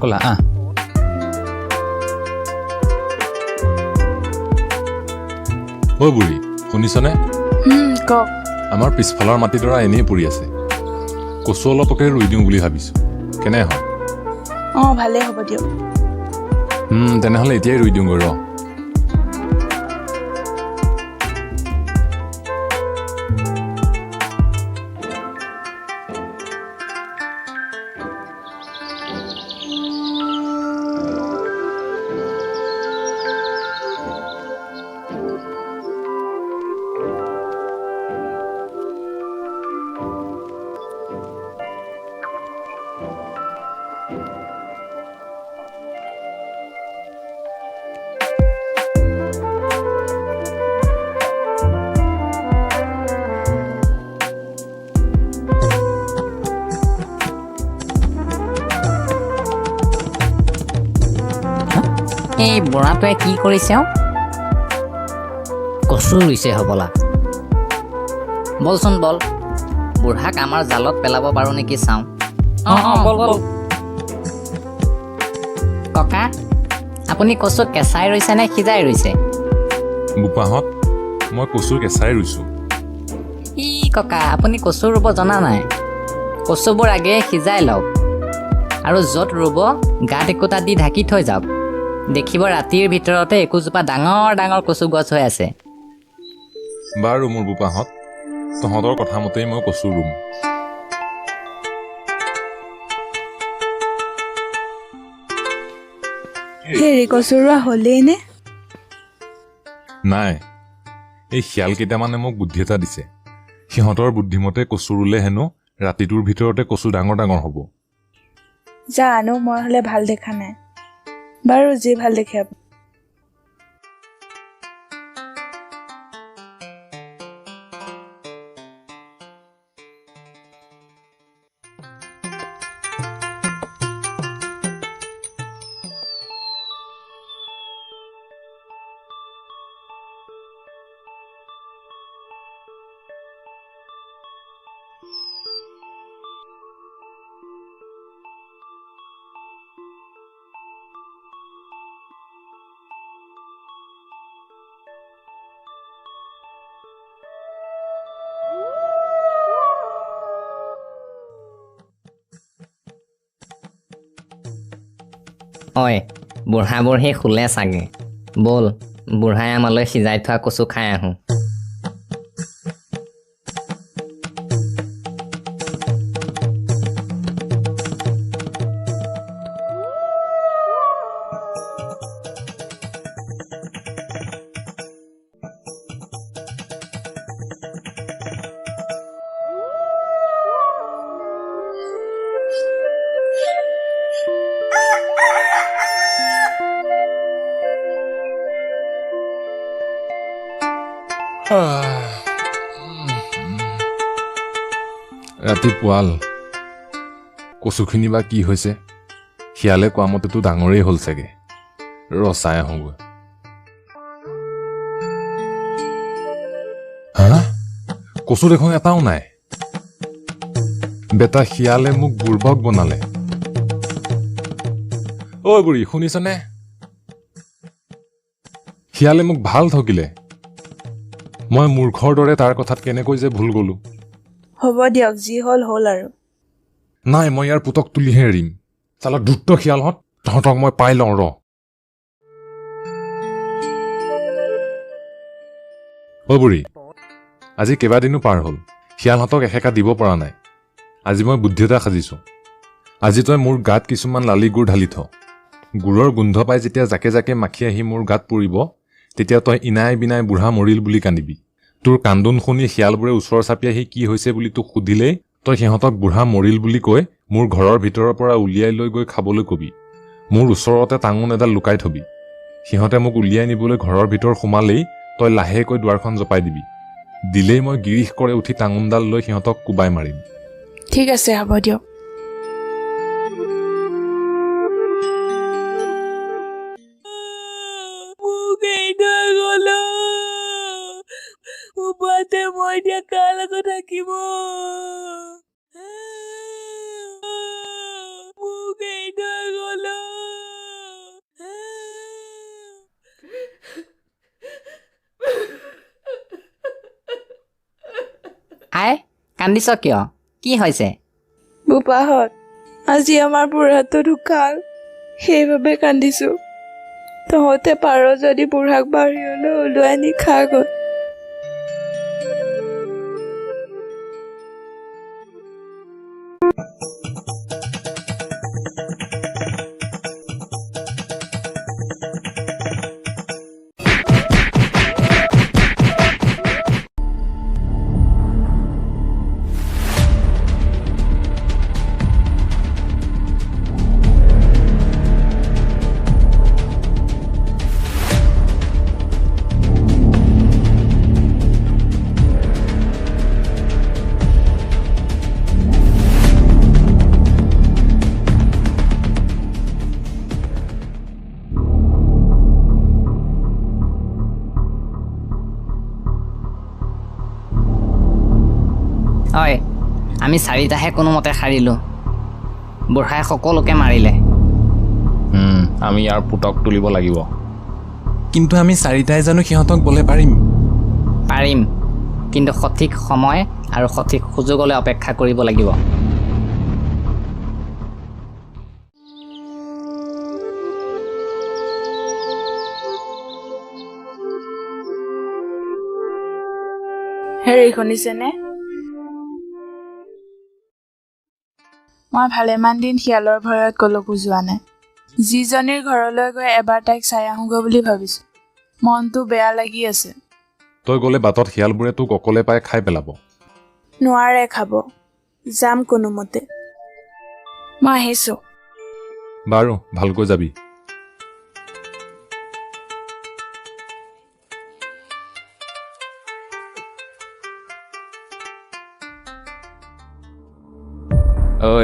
কলা ঐ বুঢ়ী শুনিছনে কওক আমাৰ পিছফালৰ মাটিডৰা এনেই পৰি আছে কচু অলপকে ৰুই দিওঁ বুলি ভাবিছো কেনে হয় ভালেই হ'ব দিয়ক তেনেহ'লে এতিয়াই ৰুই দিওঁগৈ ৰ এই বুঢ়াটোৱে কি কৰিছে কচু ৰুইছে হ'বলা বলচোন বল বুঢ়াক আমাৰ জালত পেলাব পাৰো নেকি চাওঁ বল ককা আপুনি কচু কেঁচাই ৰুইছে নে সিজাই ৰুইছে বোপাহঁত মই কচু কেঁচাই ৰুইছো ই ককা আপুনি কচু ৰুব জনা নাই কচুবোৰ আগে সিজাই লওক আৰু য'ত ৰুব গাঁত একোটা দি ঢাকি থৈ যাওক দেখিব ৰাতিৰ ভিতৰতে একোজোপা ডাঙৰ ডাঙৰ কচু গছ হৈ আছে বাৰু মোৰ বোপাহঁত তহঁতৰ কথা মতেই মই কচু ৰুম হেৰি কচু ৰোৱা হ'লেই নে নাই এই শিয়াল কেইটামানে মোক বুদ্ধি এটা দিছে সিহঁতৰ বুদ্ধিমতে কচু ৰুলে হেনো ৰাতিটোৰ ভিতৰতে কচু ডাঙৰ ডাঙৰ হ'ব জানো মই হ'লে ভাল দেখা নাই বাৰু যি ভাল দেখে আপুনি ঐ বুঢ়াবোৰ সেই শুলে চাগে ব'ল বুঢ়াই আমালৈ সিজাই থোৱা কচু খাই আহোঁ ৰাতি পুৱাল কচুখিনি বা কি হৈছে শিয়ালে কোৱা মতেতো ডাঙৰেই হ'ল চাগে চাই আহোঁগৈ হা কচু দেখোন এটাও নাই বেটা শিয়ালে মোক বুৰ্বক বনালে ঐ বুঢ়ী শুনিছনে শিয়ালে মোক ভাল ঠগিলে মই মূৰ্খৰ দৰে তাৰ কথাত কেনেকৈ যে ভুল গলো হ'ব দিয়ক যি হ'ল হ'ল আৰু নাই মই ইয়াৰ পুতক তুলিহে এৰিম চালা দ্ৰুত শিয়ালহঁত তহঁতক মই পাই লওঁ ৰ বুঢ়ী আজি কেইবাদিনো পাৰ হ'ল শিয়ালহঁতক এসেকা দিব পৰা নাই আজি মই বুদ্ধি এটা সাজিছো আজি তই মোৰ গাত কিছুমান লালি গুড় ঢালি থ গুড়ৰ গোন্ধ পাই যেতিয়া জাকে জাকে মাখি আহি মোৰ গাত পৰিব তেতিয়া তই ইনাই বিনাই বুঢ়া মৰিল বুলি কান্দিবি তোৰ কান্দোন শুনি শিয়ালবোৰে ওচৰ চাপি আহি কি হৈছে বুলি তোক সুধিলেই তই সিহঁতক বুঢ়া মৰিল বুলি কৈ মোৰ ঘৰৰ ভিতৰৰ পৰা উলিয়াই লৈ গৈ খাবলৈ কবি মোৰ ওচৰতে টাঙোন এডাল লুকাই থবি সিহঁতে মোক উলিয়াই নিবলৈ ঘৰৰ ভিতৰ সোমালেই তই লাহেকৈ দুৱাৰখন জপাই দিবি দিলেই মই গিৰিশ কৰে উঠি টাঙোনডাল লৈ সিহঁতক কোবাই মাৰিম ঠিক আছে হ'ব দিয়ক মই এতিয়া কাৰ লগত থাকিব মোক এৰি থৈ কান্দিছ কিয়? কি হৈছে? বোপাহঁত আজি আমাৰ বুঢ়াটো ঢুকাল, সেইবাবে কান্দিছোঁ। তহঁতে পাৰ যদি বুঢ়াক বাহিৰলৈ ওলোৱাই নি খাগৈ। হয়, আমি চাৰিটাহে কোনোমতে সাৰিলোঁ। বুঢ়াই সকলোকে মাৰিলে। আমি ইয়াৰ পুতক তুলিব লাগিব। কিন্তু আমি চাৰিটাই জানো সিহঁতক বলে পাৰিম? পাৰিম, কিন্তু সঠিক সময় আৰু সঠিক সুযোগলৈ অপেক্ষা কৰিব লাগিব। হেৰি শুনিছেনে? মই ভালেমান দিন শিয়ালৰ ভয়ত কলৈকো যোৱা নাই। যিজনীৰ ঘৰলৈ গৈ এবাৰ তাইক চাই আহোঁগৈ বুলি ভাবিছোঁ। মনটো বেয়া লাগি আছে। তই গ'লে বাটত শিয়ালবোৰে তোক অকলে পাই খাই পেলাব। নোৱাৰে খাব, যাম কোনোমতে। মই আহিছোঁ। বাৰু ভালকৈ যাবি। ঐ,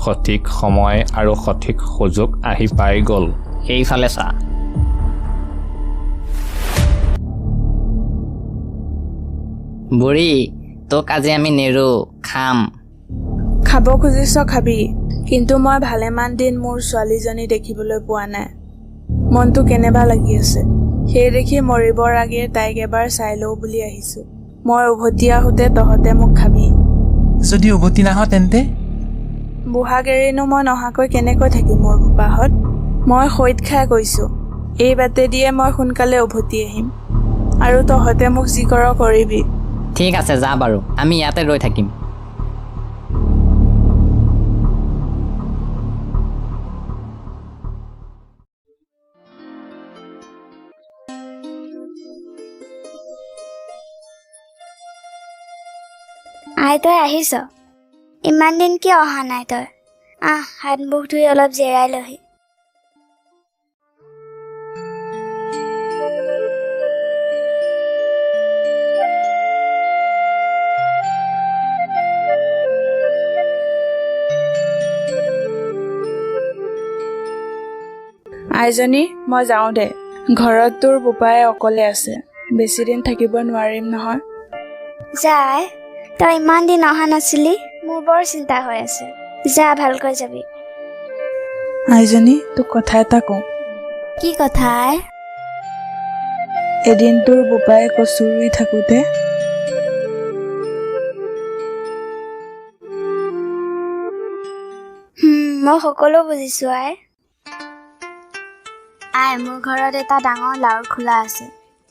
সঠিক সময় আৰু সঠিক সুযোগ আহি পাই গ'ল। সেইফালে চা। বুঢ়ী, তোক আজি আমি নেৰো, খাম। খাব খুজিছ খাবি, কিন্তু মই ভালেমান দিন মোৰ ছোৱালীজনী দেখিবলৈ পোৱা নাই। মনটো কেনেবা লাগি আছে। সেই দেখি মৰিবৰ আগে তাইক এবাৰ চাই লওঁ বুলি আহিছোঁ। মই উভতি আহোঁতে তহঁতে মোক খাবি। যদি উভতি নাহ তেন্তে? বুঢ়াক এৰিনো মই নহাকৈ কেনেকৈ থাকিম মোৰ বোপাহঁত? মই সৈত খাই কৈছোঁ, এই বাটেদিয়ে মই সোনকালে উভতি আহিম। আৰু তহঁতে মোক যি কৰ কৰিবি। ঠিক আছে, যা বাৰু, আমি ইয়াতে ৰৈ থাকিম। আই, তই আহিছ? ইমান দিন কিয় অহা নাই তই? হাত মুখ ধুই অলপ জিৰাই লহি। আইজনী, মই যাওঁ দে। ঘৰত তোৰ বোপাই অকলে আছে, বেছি দিন থাকিব নোৱাৰিম নহয়। যাই, তই ইমান দিন অহা নাছিলি, মোৰ বৰ চিন্তা হৈ আছে। যা, ভালকৈ যাবি। আইজনী, তোক কথা এটা কওঁ। কি কথা আই? এদিন তোৰ বোপাই কচু ৰুই থাকোঁতে মই সকলো বুজিছোঁ আই। মোৰ ঘৰত এটা ডাঙৰ লাওৰ খোলা আছে।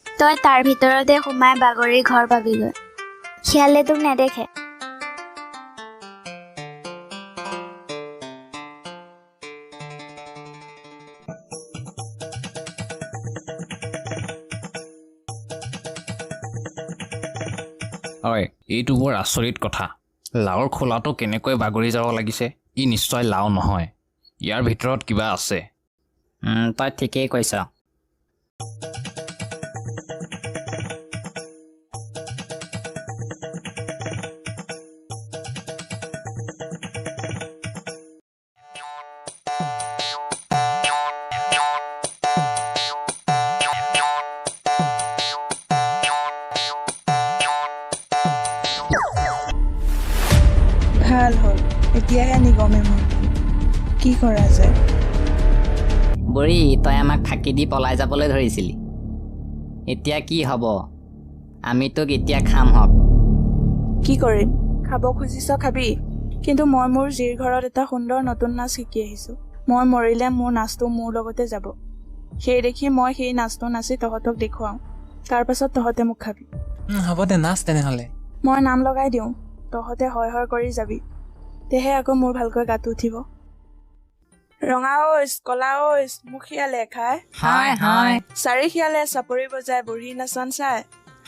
তই তাৰ ভিতৰতে সোমাই বাগৰি ঘৰ পাবিগৈ। শিয়ালে তোক নেদেখে। হয়, এইটো বৰ আচৰিত কথা। লাওৰ খোলাটো কেনেকৈ বাগৰি যাব লাগিছে? ই নিশ্চয় লাও নহয়। ইয়াৰ ভিতৰত কিবা আছে। তই ঠিকেই কৈছ। ভাল হ'ল, এতিয়াহে নিগমে মোৰ কি কৰা যায়। বুঢ়ী, তই আমাক ফাঁকি দি পলাই যাবলৈ ধৰিছিলি। এতিয়া কি হ'ব? আমি তোক এতিয়া খাম হক। কি কৰিম? খাব খুজিছ খাবি, কিন্তু মই মোৰ জীৰ ঘৰত এটা সুন্দৰ নতুন নাচ শিকি আহিছোঁ। মই মৰিলে মোৰ নাচটো মোৰ লগতে যাব। সেই দেখি মই সেই নাচটো নাচি তহঁতক দেখুৱাওঁ, তাৰ পাছত তহঁতে মোক খাবি। হ'ব দে, নাচ তেনেহ'লে। মই নাম লগাই দিওঁ, তহঁতে হয় হয় কৰি যাবি, তেহে আকৌ মোৰ ভালকৈ গাটো উঠিব। ৰঙা ঐচ কলা ঐচ মুখিয়ালে খাই, হয় হয় চাৰিখিয়ালে চাপৰি বজাই বুঢ়ী নাচন চাই।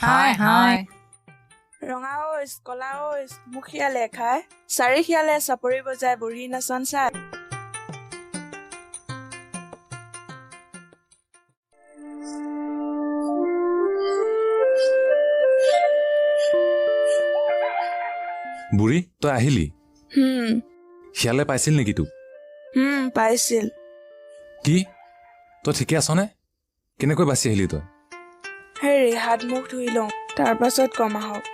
হয় হয় ৰঙা ঐচ কলা ঐচ মুখিয়ালে খাই, চাৰিখিয়ালে চাপৰি বজাই বুঢ়ী নাচন চাই। বুঢ়ী তই আহিলি? হুম শিয়ালে পাইছিল নেকি তোক? পাইছিল। কি তই ঠিকে আছনে? কেনেকৈ বাচি আহিলি তই? হেৰি হাত মুখ ধুই লওঁ, তাৰ পাছত কম আহক।